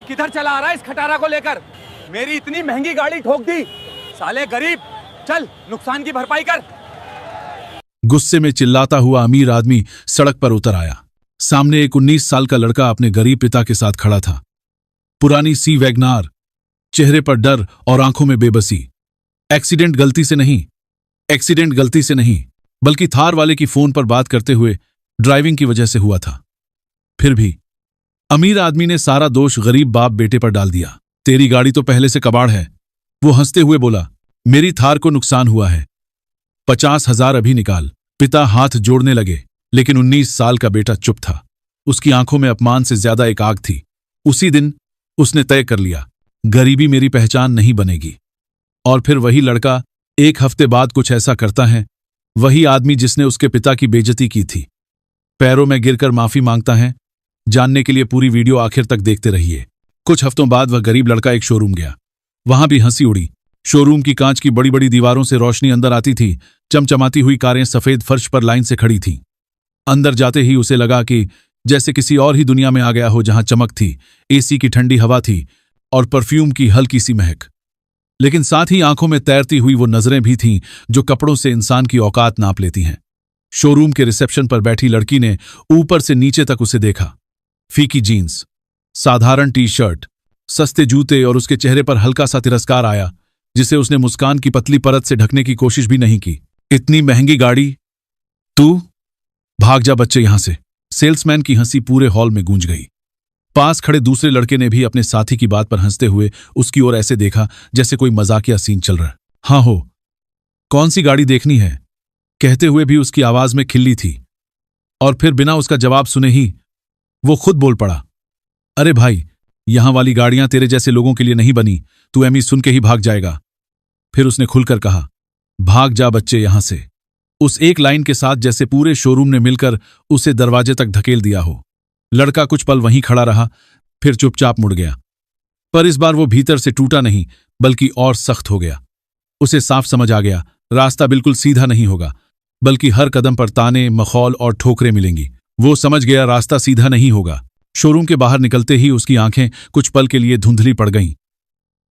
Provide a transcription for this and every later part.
किधर चला आ रहा है इस खटारा को लेकर? मेरी इतनी महंगी गाड़ी ठोक दी, साले गरीब। चल नुकसान की भरपाई कर। गुस्से में चिल्लाता हुआ अमीर आदमी सड़क पर उतर आया। सामने एक 19 साल का लड़का अपने गरीब पिता के साथ खड़ा था। पुरानी सी वैगनार, चेहरे पर डर और आंखों में बेबसी। एक्सीडेंट गलती से नहीं, बल्कि थार वाले की फोन पर बात करते हुए ड्राइविंग की वजह से हुआ था। फिर भी अमीर आदमी ने सारा दोष गरीब बाप बेटे पर डाल दिया। तेरी गाड़ी तो पहले से कबाड़ है, वो हंसते हुए बोला। मेरी थार को नुकसान हुआ है, 50,000 अभी निकाल। पिता हाथ जोड़ने लगे, लेकिन 19 साल का बेटा चुप था। उसकी आंखों में अपमान से ज्यादा एक आग थी। उसी दिन उसने तय कर लिया, गरीबी मेरी पहचान नहीं बनेगी। और फिर वही लड़का 1 हफ्ते बाद कुछ ऐसा करता है, वही आदमी जिसने उसके पिता की बेइज्जती की थी, पैरों में गिरकर माफी मांगता है। जानने के लिए पूरी वीडियो आखिर तक देखते रहिए। कुछ हफ्तों बाद वह गरीब लड़का एक शोरूम गया। वहां भी हंसी उड़ी। शोरूम की कांच की बड़ी बड़ी दीवारों से रोशनी अंदर आती थी। चमचमाती हुई कारें सफेद फर्श पर लाइन से खड़ी थीं। अंदर जाते ही उसे लगा कि जैसे किसी और ही दुनिया में आ गया हो, जहां चमक थी, एसी की ठंडी हवा थी और परफ्यूम की हल्की सी महक। लेकिन साथ ही आंखों में तैरती हुई वो नजरें भी थीं जो कपड़ों से इंसान की औकात नाप लेती हैं। शोरूम के रिसेप्शन पर बैठी लड़की ने ऊपर से नीचे तक उसे देखा। फीकी जीन्स, साधारण टी शर्ट, सस्ते जूते, और उसके चेहरे पर हल्का सा तिरस्कार आया, जिसे उसने मुस्कान की पतली परत से ढकने की कोशिश भी नहीं की। इतनी महंगी गाड़ी? तू भाग जा बच्चे यहां से। सेल्समैन की हंसी पूरे हॉल में गूंज गई। पास खड़े दूसरे लड़के ने भी अपने साथी की बात पर हंसते हुए उसकी ओर ऐसे देखा जैसे कोई मजाकिया सीन चल रहा है। हाँ हो, कौन सी गाड़ी देखनी है? कहते हुए भी उसकी आवाज में खिल्ली थी। और फिर बिना उसका जवाब सुने ही वो खुद बोल पड़ा, अरे भाई, यहां वाली गाड़ियां तेरे जैसे लोगों के लिए नहीं बनी, तू एमी सुन के ही भाग जाएगा। फिर उसने खुलकर कहा, भाग जा बच्चे यहां से। उस एक लाइन के साथ जैसे पूरे शोरूम ने मिलकर उसे दरवाजे तक धकेल दिया हो। लड़का कुछ पल वहीं खड़ा रहा, फिर चुपचाप मुड़ गया। पर इस बार वो भीतर से टूटा नहीं, बल्कि और सख्त हो गया। उसे साफ समझ आ गया, रास्ता बिल्कुल सीधा नहीं होगा, बल्कि हर कदम पर ताने, मखौल और ठोकरें मिलेंगी। वो समझ गया रास्ता सीधा नहीं होगा। शोरूम के बाहर निकलते ही उसकी आंखें कुछ पल के लिए धुंधली पड़ गईं,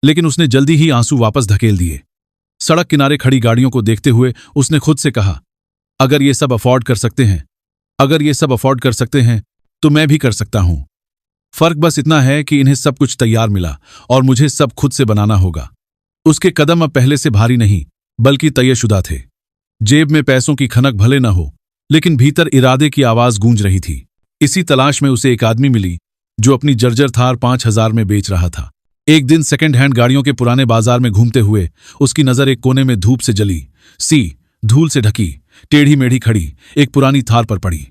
लेकिन उसने जल्दी ही आंसू वापस धकेल दिए। सड़क किनारे खड़ी गाड़ियों को देखते हुए उसने खुद से कहा, अगर ये सब अफोर्ड कर सकते हैं तो मैं भी कर सकता हूं। फर्क बस इतना है कि इन्हें सब कुछ तैयार मिला और मुझे सब खुद से बनाना होगा। उसके कदम अब पहले से भारी नहीं, बल्कि तयशुदा थे। जेब में पैसों की खनक भले न हो, लेकिन भीतर इरादे की आवाज गूंज रही थी। इसी तलाश में उसे एक आदमी मिली जो अपनी जर्जर थार 5,000 में बेच रहा था। एक दिन सेकंड हैंड गाड़ियों के पुराने बाजार में घूमते हुए उसकी नजर एक कोने में धूप से जली धूल से ढकी टेढ़ी मेढ़ी खड़ी एक पुरानी थार पर पड़ी।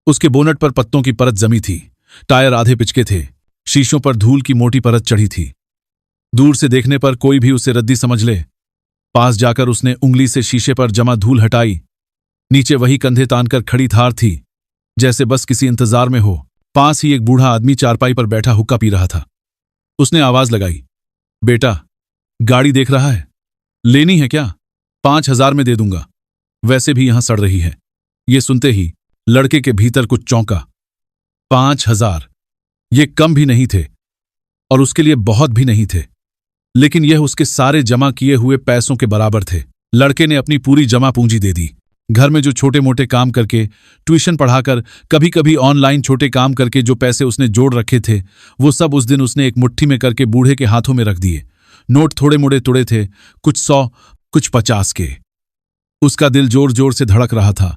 उसके बोनट पर पत्तों की परत जमी थी, टायर आधे पिचके थे, शीशों पर धूल की मोटी परत चढ़ी थी। दूर से देखने पर कोई भी उसे रद्दी समझ ले। पास जाकर उसने उंगली से शीशे पर जमा धूल हटाई। नीचे वही कंधे तानकर खड़ी थार थी, जैसे बस किसी इंतजार में हो। पास ही एक बूढ़ा आदमी चारपाई पर बैठा हुक्का पी रहा था। उसने आवाज लगाई, बेटा, गाड़ी देख रहा है? लेनी है क्या? 5,000 में दे दूंगा, वैसे भी यहां सड़ रही है। ये सुनते ही लड़के के भीतर कुछ चौंका। 5,000 ये कम भी नहीं थे और उसके लिए बहुत भी नहीं थे, लेकिन यह उसके सारे जमा किए हुए पैसों के बराबर थे। लड़के ने अपनी पूरी जमा पूंजी दे दी। घर में जो छोटे मोटे काम करके, ट्यूशन पढ़ाकर, कभी कभी ऑनलाइन छोटे काम करके जो पैसे उसने जोड़ रखे थे, वो सब उस दिन उसने एक मुट्ठी में करके बूढ़े के हाथों में रख दिए। नोट थोड़े मोड़े तुड़े थे, कुछ 100, कुछ 50 के। उसका दिल जोर जोर से धड़क रहा था।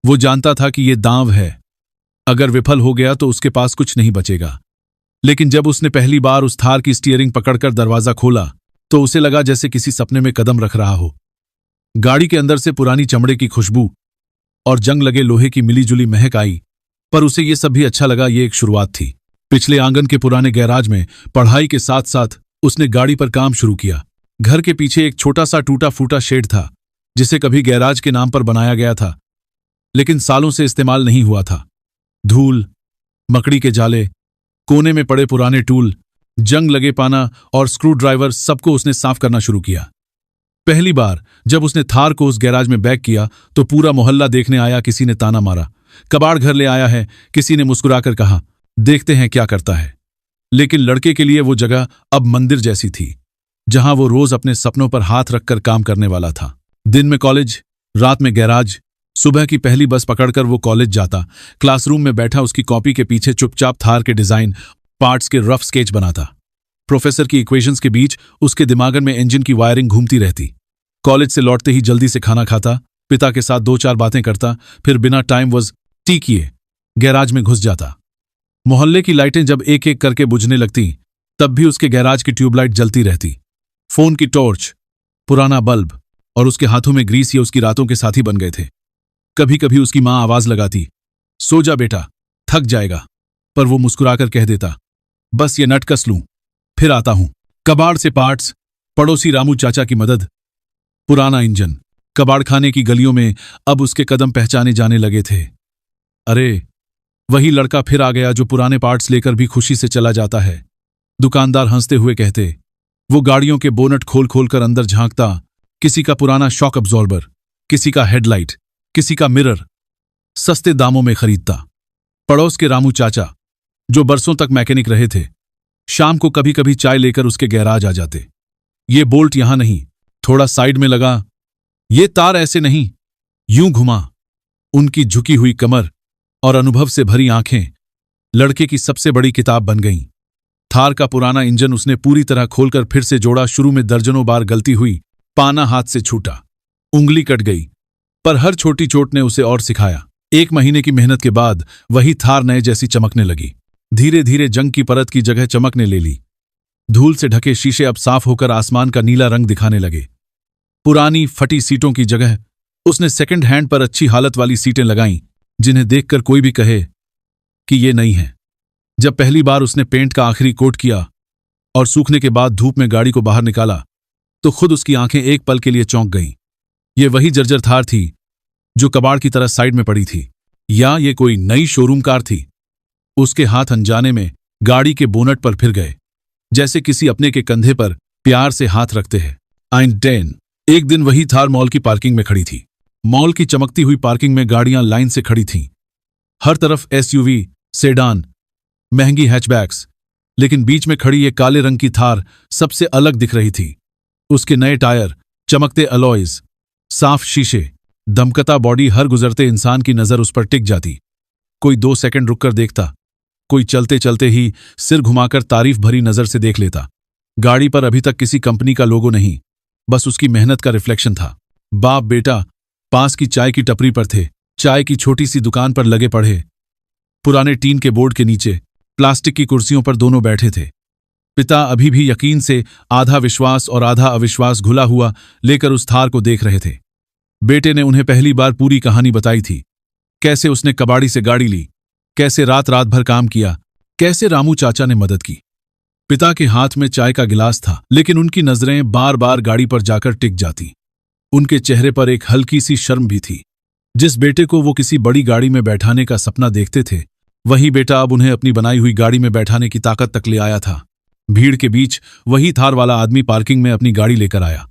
वो जानता था कि ये दांव है, अगर विफल हो गया तो उसके पास कुछ नहीं बचेगा। लेकिन जब उसने पहली बार उस थार की स्टीयरिंग पकड़कर दरवाजा खोला तो उसे लगा जैसे किसी सपने में कदम रख रहा हो। गाड़ी के अंदर से पुरानी चमड़े की खुशबू और जंग लगे लोहे की मिलीजुली महक आई, पर उसे ये सब भी अच्छा लगा। ये एक शुरुआत थी। पिछले आंगन के पुराने गैराज में पढ़ाई के साथ साथ उसने गाड़ी पर काम शुरू किया। घर के पीछे एक छोटा सा टूटा फूटा शेड था, जिसे कभी गैराज के नाम पर बनाया गया था, लेकिन सालों से इस्तेमाल नहीं हुआ था। धूल, मकड़ी के जाले, कोने में पड़े पुराने टूल, जंग लगे पाना और स्क्रू ड्राइवर, सबको उसने साफ करना शुरू किया। पहली बार जब उसने थार को उस गैराज में बैक किया तो पूरा मोहल्ला देखने आया। किसी ने ताना मारा, कबाड़ घर ले आया है। किसी ने मुस्कुराकर कहा, देखते हैं क्या करता है। लेकिन लड़के के लिए वो जगह अब मंदिर जैसी थी, जहां वो रोज अपने सपनों पर हाथ रखकर काम करने वाला था। दिन में कॉलेज, रात में गैराज। सुबह की पहली बस पकड़कर वो कॉलेज जाता। क्लासरूम में बैठा उसकी कॉपी के पीछे चुपचाप थार के डिजाइन पार्ट्स के रफ स्केच बनाता। प्रोफेसर की इक्वेशंस के बीच उसके दिमाग में इंजन की वायरिंग घूमती रहती। कॉलेज से लौटते ही जल्दी से खाना खाता, पिता के साथ 2-4 बातें करता, फिर बिना टाइम वॉज टी किए गैराज में घुस जाता। मोहल्ले की लाइटें जब एक एक करके बुझने लगती, तब भी उसके गैराज की ट्यूबलाइट जलती रहती। फोन की टॉर्च, पुराना बल्ब और उसके हाथों में ग्रीस ये उसकी रातों के साथी बन गए थे। कभी कभी उसकी मां आवाज लगाती, सो जा बेटा, थक जाएगा, पर वो मुस्कुराकर कह देता, बस ये नट कस लूं, फिर आता हूं। कबाड़ से पार्ट्स, पड़ोसी रामू चाचा की मदद, पुराना इंजन। कबाड़खाने की गलियों में अब उसके कदम पहचाने जाने लगे थे। अरे, वही लड़का फिर आ गया जो पुराने पार्ट्स लेकर भी खुशी से चला जाता है। दुकानदार हंसते हुए कहते। वो गाड़ियों के बोनट खोल खोल कर अंदर झांकता, किसी का पुराना शॉक अब्जॉर्बर, किसी का हेडलाइट, किसी का मिरर, सस्ते दामों में खरीदता। पड़ोस के रामू चाचा, जो बरसों तक मैकेनिक रहे थे, शाम को कभी कभी चाय लेकर उसके गैराज आ जाते। ये बोल्ट यहां नहीं, थोड़ा साइड में लगा, ये तार ऐसे नहीं, यूं घुमा। उनकी झुकी हुई कमर और अनुभव से भरी आंखें लड़के की सबसे बड़ी किताब बन गईं। थार का पुराना इंजन उसने पूरी तरह खोलकर फिर से जोड़ा। शुरू में दर्जनों बार गलती हुई, पाना हाथ से छूटा, उंगली कट गई, पर हर छोटी चोट ने उसे और सिखाया। 1 महीने की मेहनत के बाद वही थार नए जैसी चमकने लगी। धीरे धीरे जंग की परत की जगह चमकने ले ली। धूल से ढके शीशे अब साफ होकर आसमान का नीला रंग दिखाने लगे। पुरानी फटी सीटों की जगह उसने सेकंड हैंड पर अच्छी हालत वाली सीटें लगाईं, जिन्हें देखकर कोई भी कहे कि ये नई हैं। जब पहली बार उसने पेंट का आखिरी कोट किया और सूखने के बाद धूप में गाड़ी को बाहर निकाला, तो खुद उसकी आंखें एक पल के लिए चौंक गईं। ये वही जर्जर थार थी जो कबाड़ की तरह साइड में पड़ी थी, या ये कोई नई शोरूम कार थी? उसके हाथ अनजाने में गाड़ी के बोनट पर फिर गए, जैसे किसी अपने के कंधे पर प्यार से हाथ रखते हैं। आइंस्टाइन। एक दिन वही थार मॉल की पार्किंग में खड़ी थी। मॉल की चमकती हुई पार्किंग में गाड़ियां लाइन से खड़ी थीं। हर तरफ एसयूवी, सेडान, महंगी हैचबैक्स, लेकिन बीच में खड़ी एक काले रंग की थार सबसे अलग दिख रही थी। उसके नए टायर, चमकते अलॉयज, साफ शीशे, दमकता बॉडी, हर गुजरते इंसान की नजर उस पर टिक जाती। कोई 2 सेकंड रुककर देखता, कोई चलते चलते ही सिर घुमाकर तारीफ भरी नजर से देख लेता। गाड़ी पर अभी तक किसी कंपनी का लोगो नहीं, बस उसकी मेहनत का रिफ्लेक्शन था। बाप बेटा पास की चाय की टपरी पर थे, चाय की छोटी सी दुकान पर लगे पढ़े। पुराने टीन के बोर्ड के नीचे प्लास्टिक की कुर्सियों पर दोनों बैठे थे। पिता अभी भी यकीन से आधा विश्वास और आधा अविश्वास घुला हुआ लेकर उस थार को देख रहे थे। बेटे ने उन्हें पहली बार पूरी कहानी बताई थी, कैसे उसने कबाड़ी से गाड़ी ली, कैसे रात रात भर काम किया, कैसे रामू चाचा ने मदद की। पिता के हाथ में चाय का गिलास था, लेकिन उनकी नजरें बार बार गाड़ी पर जाकर टिक जाती। उनके चेहरे पर एक हल्की सी शर्म भी थी। जिस बेटे को वो किसी बड़ी गाड़ी में बैठाने का सपना देखते थे, वही बेटा अब उन्हें अपनी बनाई हुई गाड़ी में बैठाने की ताकत तक ले आया था। भीड़ के बीच वही थार वाला आदमी पार्किंग में अपनी गाड़ी लेकर आया।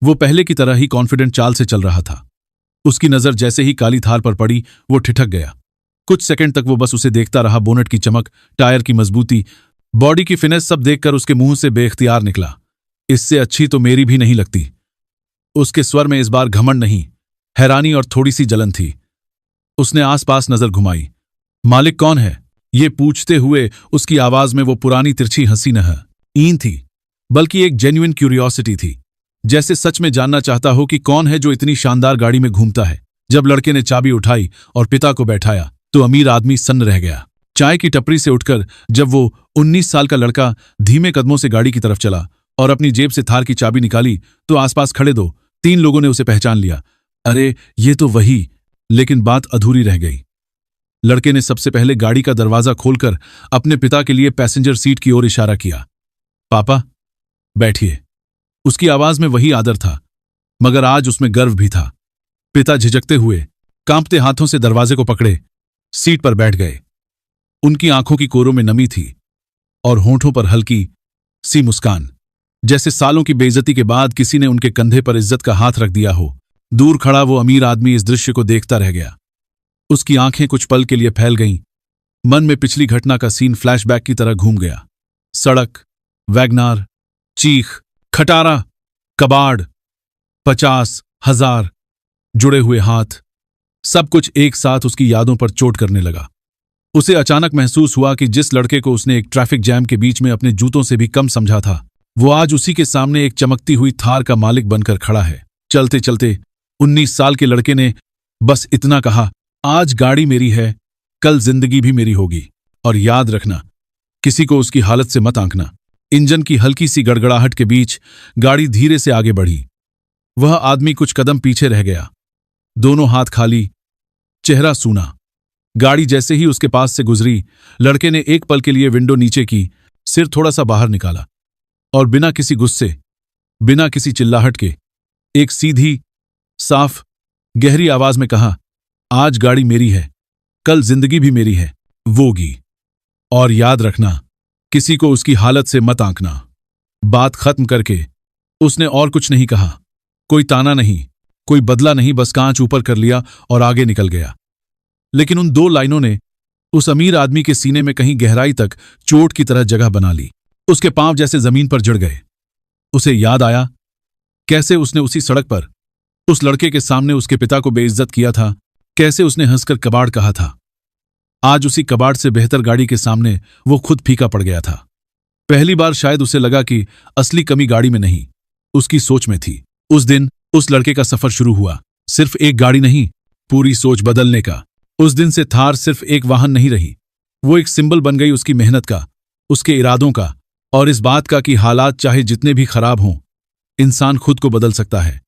वो पहले की तरह ही कॉन्फिडेंट चाल से चल रहा था। उसकी नजर जैसे ही काली थार पर पड़ी, वो ठिठक गया। कुछ सेकंड तक वो बस उसे देखता रहा। बोनट की चमक, टायर की मजबूती, बॉडी की फिनेस सब देखकर उसके मुंह से बेख्तियार निकला, इससे अच्छी तो मेरी भी नहीं लगती। उसके स्वर में इस बार घमंड नहीं, हैरानी और थोड़ी सी जलन थी। उसने आसपास नजर घुमाई। मालिक कौन है? ये पूछते हुए उसकी आवाज में वो पुरानी तिरछी हंसी न ईन थी, बल्कि एक जेन्युइन क्यूरियोसिटी थी, जैसे सच में जानना चाहता हो कि कौन है जो इतनी शानदार गाड़ी में घूमता है। जब लड़के ने चाबी उठाई और पिता को बैठाया, तो अमीर आदमी सन्न रह गया। चाय की टपरी से उठकर जब वो 19 साल का लड़का धीमे कदमों से गाड़ी की तरफ चला और अपनी जेब से थार की चाबी निकाली, तो आसपास खड़े 2-3 लोगों ने उसे पहचान लिया। अरे ये तो वही, लेकिन बात अधूरी रह गई। लड़के ने सबसे पहले गाड़ी का दरवाजा खोलकर अपने पिता के लिए पैसेंजर सीट की ओर इशारा किया। पापा बैठिए। उसकी आवाज में वही आदर था, मगर आज उसमें गर्व भी था। पिता झिझकते हुए कांपते हाथों से दरवाजे को पकड़े सीट पर बैठ गए। उनकी आंखों की कोरों में नमी थी और होंठों पर हल्की सी मुस्कान, जैसे सालों की बेइज्जती के बाद किसी ने उनके कंधे पर इज्जत का हाथ रख दिया हो। दूर खड़ा वो अमीर आदमी इस दृश्य को देखता रह गया। उसकी आंखें कुछ पल के लिए फैल गईं। मन में पिछली घटना का सीन फ्लैशबैक की तरह घूम गया। सड़क, वैगनार, चीख, खटारा, कबाड़, 50,000 जुड़े हुए हाथ, सब कुछ एक साथ उसकी यादों पर चोट करने लगा। उसे अचानक महसूस हुआ कि जिस लड़के को उसने एक ट्रैफिक जैम के बीच में अपने जूतों से भी कम समझा था, वो आज उसी के सामने एक चमकती हुई थार का मालिक बनकर खड़ा है। चलते चलते 19 साल के लड़के ने बस इतना कहा, आज गाड़ी मेरी है, कल जिंदगी भी मेरी होगी। और याद रखना, किसी को उसकी हालत से मत आंकना। इंजन की हल्की सी गड़गड़ाहट के बीच गाड़ी धीरे से आगे बढ़ी। वह आदमी कुछ कदम पीछे रह गया, दोनों हाथ खाली, चेहरा सूना। गाड़ी जैसे ही उसके पास से गुजरी, लड़के ने एक पल के लिए विंडो नीचे की, सिर थोड़ा सा बाहर निकाला और बिना किसी गुस्से, बिना किसी चिल्लाहट के, एक सीधी, साफ, गहरी आवाज में कहा, आज गाड़ी मेरी है, कल जिंदगी भी मेरी है, वोगी। और याद रखना, किसी को उसकी हालत से मत आंकना। बात खत्म करके उसने और कुछ नहीं कहा, कोई ताना नहीं, कोई बदला नहीं, बस कांच ऊपर कर लिया और आगे निकल गया। लेकिन उन 2 लाइनों ने उस अमीर आदमी के सीने में कहीं गहराई तक चोट की तरह जगह बना ली। उसके पांव जैसे जमीन पर जड़ गए। उसे याद आया कैसे उसने उसी सड़क पर उस लड़के के सामने उसके पिता को बेइज्जत किया था, कैसे उसने हंसकर कबाड़ कहा था। आज उसी कबाड़ से बेहतर गाड़ी के सामने वो खुद फीका पड़ गया था। पहली बार शायद उसे लगा कि असली कमी गाड़ी में नहीं, उसकी सोच में थी। उस दिन उस लड़के का सफर शुरू हुआ, सिर्फ एक गाड़ी नहीं, पूरी सोच बदलने का। उस दिन से थार सिर्फ एक वाहन नहीं रही, वो एक सिंबल बन गई उसकी मेहनत का, उसके इरादों का और इस बात का कि हालात चाहे जितने भी खराब हों, इंसान खुद को बदल सकता है।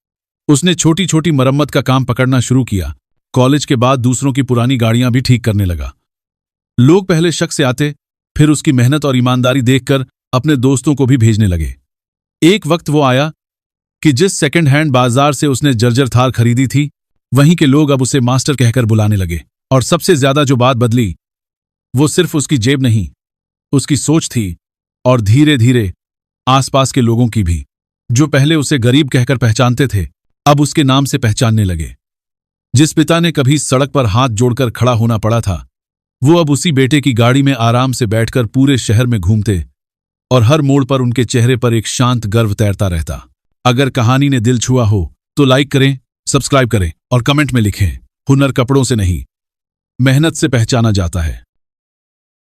उसने छोटी छोटी मरम्मत का काम पकड़ना शुरू किया। कॉलेज के बाद दूसरों की पुरानी गाड़ियां भी ठीक करने लगा। लोग पहले शक से आते, फिर उसकी मेहनत और ईमानदारी देखकर अपने दोस्तों को भी भेजने लगे। एक वक्त वो आया कि जिस सेकंड हैंड बाजार से उसने जर्जर थार खरीदी थी, वहीं के लोग अब उसे मास्टर कहकर बुलाने लगे। और सबसे ज्यादा जो बात बदली, वो सिर्फ उसकी जेब नहीं, उसकी सोच थी, और धीरे धीरे आसपास के लोगों की भी, जो पहले उसे गरीब कहकर पहचानते थे, अब उसके नाम से पहचानने लगे। जिस पिता ने कभी सड़क पर हाथ जोड़कर खड़ा होना पड़ा था, वो अब उसी बेटे की गाड़ी में आराम से बैठकर पूरे शहर में घूमते और हर मोड़ पर उनके चेहरे पर एक शांत गर्व तैरता रहता। अगर कहानी ने दिल छुआ हो तो लाइक करें, सब्सक्राइब करें और कमेंट में लिखें, हुनर कपड़ों से नहीं, मेहनत से पहचाना जाता है।